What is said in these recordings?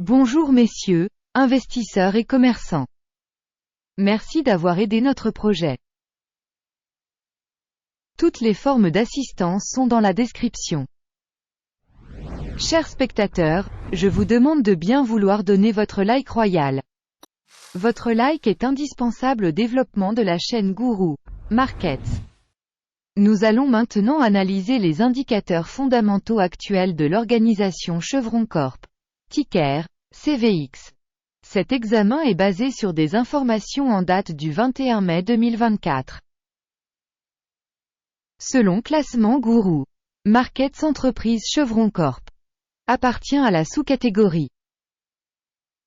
Bonjour messieurs, investisseurs et commerçants. Merci d'avoir aidé notre projet. Toutes les formes d'assistance sont dans la description. Chers spectateurs, je vous demande de bien vouloir donner votre like royal. Votre like est indispensable au développement de la chaîne Guru Markets. Nous allons maintenant analyser les indicateurs fondamentaux actuels de l'organisation Chevron Corp. Ticker, CVX. Cet examen est basé sur des informations en date du 21 mai 2024. Selon classement Guru Markets, entreprise Chevron Corp. appartient à la sous-catégorie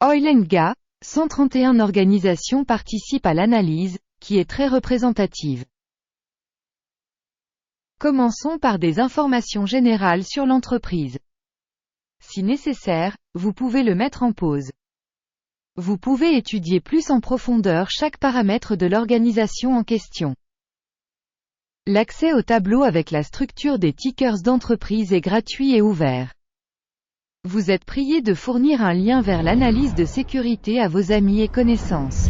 Oil and Gas. 131 organisations participent à l'analyse, qui est très représentative. Commençons par des informations générales sur l'entreprise. Si nécessaire, vous pouvez le mettre en pause. Vous pouvez étudier plus en profondeur chaque paramètre de l'organisation en question. L'accès au tableau avec la structure des tickers d'entreprise est gratuit et ouvert. Vous êtes prié de fournir un lien vers l'analyse de sécurité à vos amis et connaissances.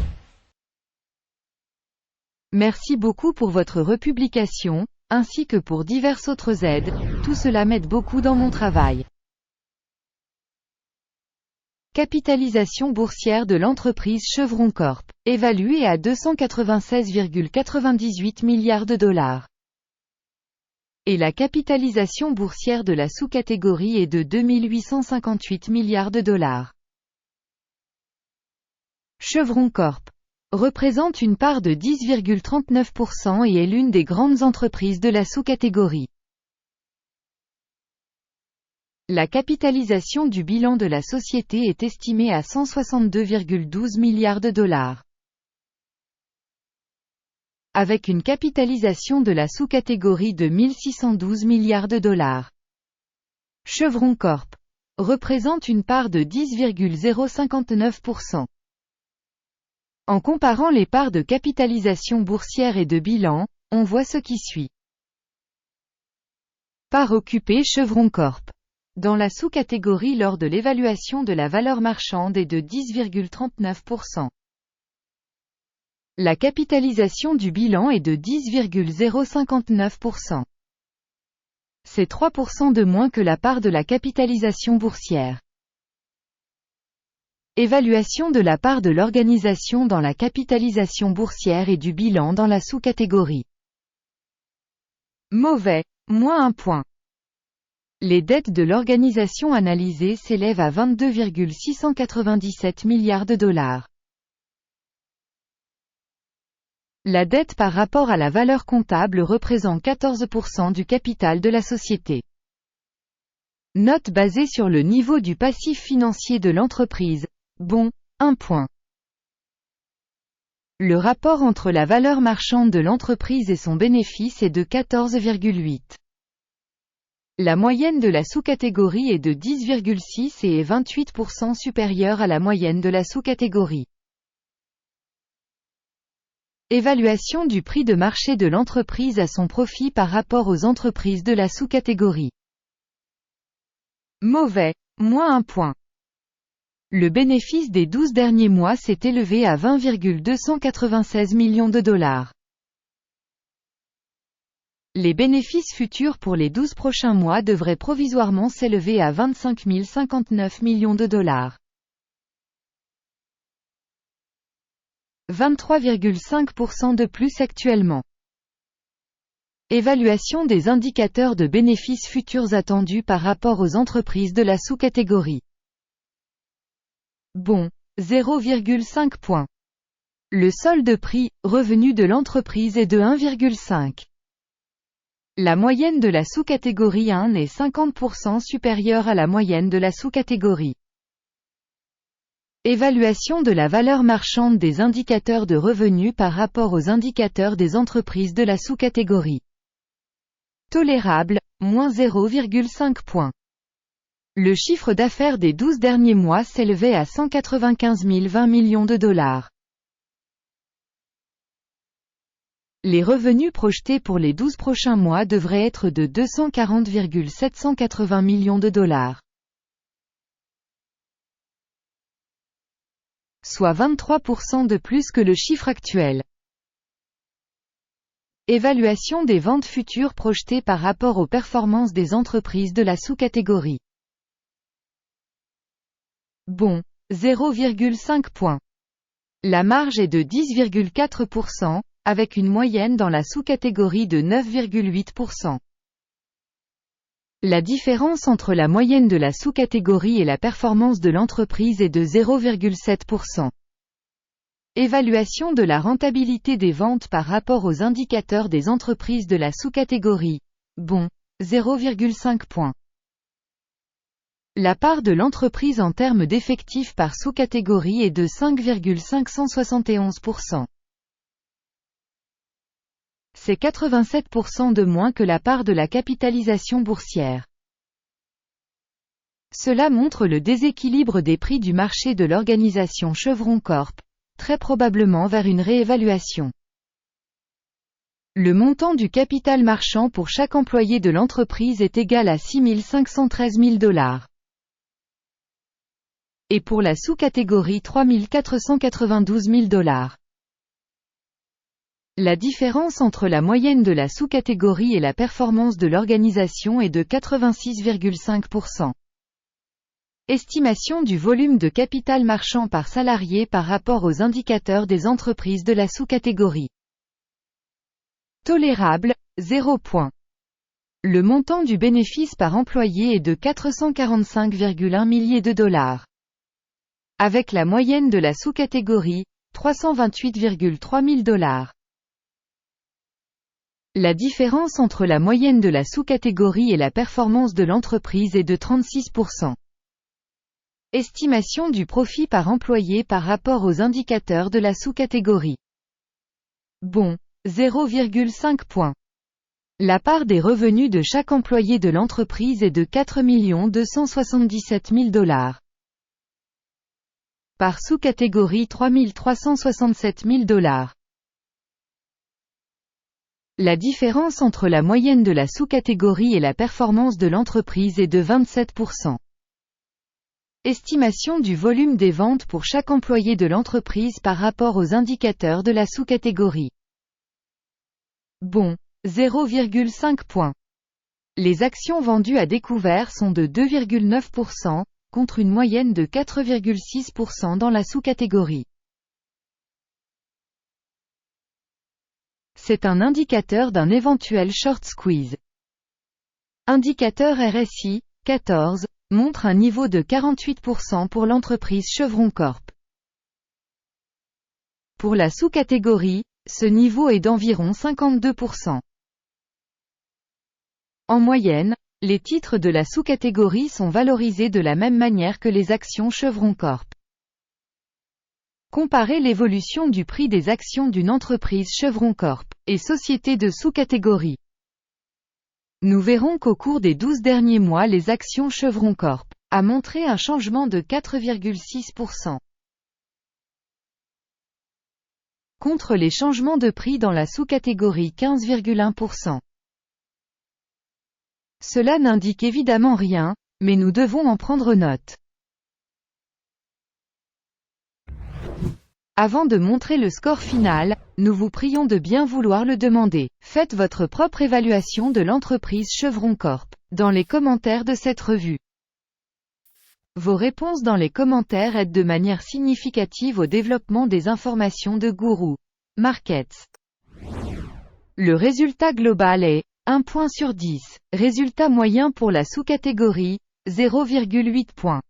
Merci beaucoup pour votre republication, ainsi que pour diverses autres aides, tout cela m'aide beaucoup dans mon travail. Capitalisation boursière de l'entreprise Chevron Corp, évaluée à 296,98 milliards de dollars. Et la capitalisation boursière de la sous-catégorie est de 2858 milliards de dollars. Chevron Corp. représente une part de 10,39% et est l'une des grandes entreprises de la sous-catégorie. La capitalisation du bilan de la société est estimée à 162,12 milliards de dollars. Avec une capitalisation de la sous-catégorie de 1612 milliards de dollars. Chevron Corp. représente une part de 10,059%. En comparant les parts de capitalisation boursière et de bilan, on voit ce qui suit. Part occupée Chevron Corp. dans la sous-catégorie lors de l'évaluation de la valeur marchande est de 10,39%. La capitalisation du bilan est de 10,059%. C'est 3% de moins que la part de la capitalisation boursière. Évaluation de la part de l'organisation dans la capitalisation boursière et du bilan dans la sous-catégorie. Mauvais, moins 1 point. Les dettes de l'organisation analysée s'élèvent à 22,697 milliards de dollars. La dette par rapport à la valeur comptable représente 14% du capital de la société. Note basée sur le niveau du passif financier de l'entreprise. Bon, 1 point. Le rapport entre la valeur marchande de l'entreprise et son bénéfice est de 14,8. La moyenne de la sous-catégorie est de 10,6 et est 28% supérieure à la moyenne de la sous-catégorie. Évaluation du prix de marché de l'entreprise à son profit par rapport aux entreprises de la sous-catégorie. Mauvais, moins 1 point. Le bénéfice des 12 derniers mois s'est élevé à 20,296 millions de dollars. Les bénéfices futurs pour les 12 prochains mois devraient provisoirement s'élever à 25 059 millions de dollars. 23,5% de plus actuellement. Évaluation des indicateurs de bénéfices futurs attendus par rapport aux entreprises de la sous-catégorie. Bon, 0,5 points. Le solde prix-revenu de l'entreprise est de 1,5. La moyenne de la sous-catégorie 1 est 50% supérieure à la moyenne de la sous-catégorie. Évaluation de la valeur marchande des indicateurs de revenus par rapport aux indicateurs des entreprises de la sous-catégorie. Tolérable, moins 0,5 points. Le chiffre d'affaires des 12 derniers mois s'élevait à 195 020 millions de dollars. Les revenus projetés pour les 12 prochains mois devraient être de 240,780 millions de dollars. soit 23% de plus que le chiffre actuel. Évaluation des ventes futures projetées par rapport aux performances des entreprises de la sous-catégorie. Bon, 0,5 points. La marge est de 10,4%, avec une moyenne dans la sous-catégorie de 9,8%. La différence entre la moyenne de la sous-catégorie et la performance de l'entreprise est de 0,7%. Évaluation de la rentabilité des ventes par rapport aux indicateurs des entreprises de la sous-catégorie. Bon, 0,5 points. La part de l'entreprise en termes d'effectifs par sous-catégorie est de 5,571%. C'est 87% de moins que la part de la capitalisation boursière. Cela montre le déséquilibre des prix du marché de l'organisation Chevron Corp, très probablement vers une réévaluation. Le montant du capital marchand pour chaque employé de l'entreprise est égal à 6 513 000 $. Et pour la sous-catégorie 3 492 000 $. La différence entre la moyenne de la sous-catégorie et la performance de l'organisation est de 86,5%. Estimation du volume de capital marchand par salarié par rapport aux indicateurs des entreprises de la sous-catégorie. Tolérable, 0 points. Le montant du bénéfice par employé est de 445,1 milliers de $. Avec la moyenne de la sous-catégorie, 328,3 000 $. La différence entre la moyenne de la sous-catégorie et la performance de l'entreprise est de 36%. Estimation du profit par employé par rapport aux indicateurs de la sous-catégorie. Bon, 0,5 points. La part des revenus de chaque employé de l'entreprise est de 4 277 000 $. Par sous-catégorie 3 367 000 $. La différence entre la moyenne de la sous-catégorie et la performance de l'entreprise est de 27%. Estimation du volume des ventes pour chaque employé de l'entreprise par rapport aux indicateurs de la sous-catégorie. Bon, 0,5 points. Les actions vendues à découvert sont de 2,9%, contre une moyenne de 4,6% dans la sous-catégorie. C'est un indicateur d'un éventuel short squeeze. Indicateur RSI, 14, montre un niveau de 48% pour l'entreprise Chevron Corp. Pour la sous-catégorie, ce niveau est d'environ 52%. En moyenne, les titres de la sous-catégorie sont valorisés de la même manière que les actions Chevron Corp. Comparez l'évolution du prix des actions d'une entreprise Chevron Corp. Et sociétés de sous-catégorie. Nous verrons qu'au cours des 12 derniers mois les actions Chevron Corp. A montré un changement de 4,6%. Contre les changements de prix dans la sous-catégorie 15,1%. Cela n'indique évidemment rien, mais nous devons en prendre note. Avant de montrer le score final, nous vous prions de bien vouloir le demander. Faites votre propre évaluation de l'entreprise Chevron Corp. Dans les commentaires de cette revue. Vos réponses dans les commentaires aident de manière significative au développement des informations de Guru Markets. Le résultat global est 1 point sur 10. Résultat moyen pour la sous-catégorie, 0,8 points.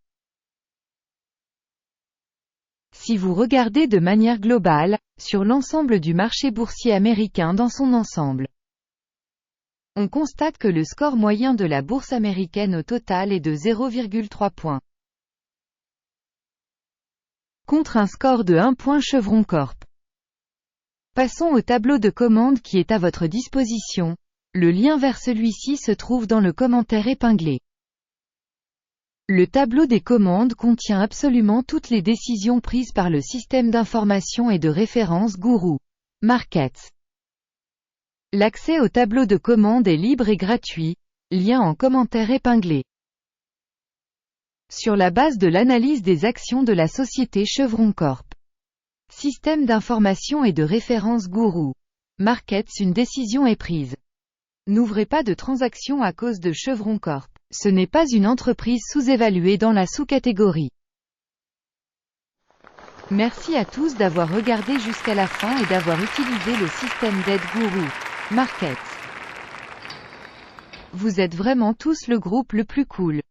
Si vous regardez de manière globale, sur l'ensemble du marché boursier américain dans son ensemble, on constate que le score moyen de la bourse américaine au total est de 0,3 points. Contre un score de 1 point Chevron Corp. Passons au tableau de commande qui est à votre disposition. Le lien vers celui-ci se trouve dans le commentaire épinglé. Le tableau des commandes contient absolument toutes les décisions prises par le système d'information et de référence Guru Markets. L'accès au tableau de commande est libre et gratuit, lien en commentaire épinglé. Sur la base de l'analyse des actions de la société Chevron Corp. Système d'information et de référence Gourou. Markets, une décision est prise. N'ouvrez pas de transaction à cause de Chevron Corp. Ce n'est pas une entreprise sous-évaluée dans la sous-catégorie. Merci à tous d'avoir regardé jusqu'à la fin et d'avoir utilisé le système d'aide Gourou. Markets. Vous êtes vraiment tous le groupe le plus cool.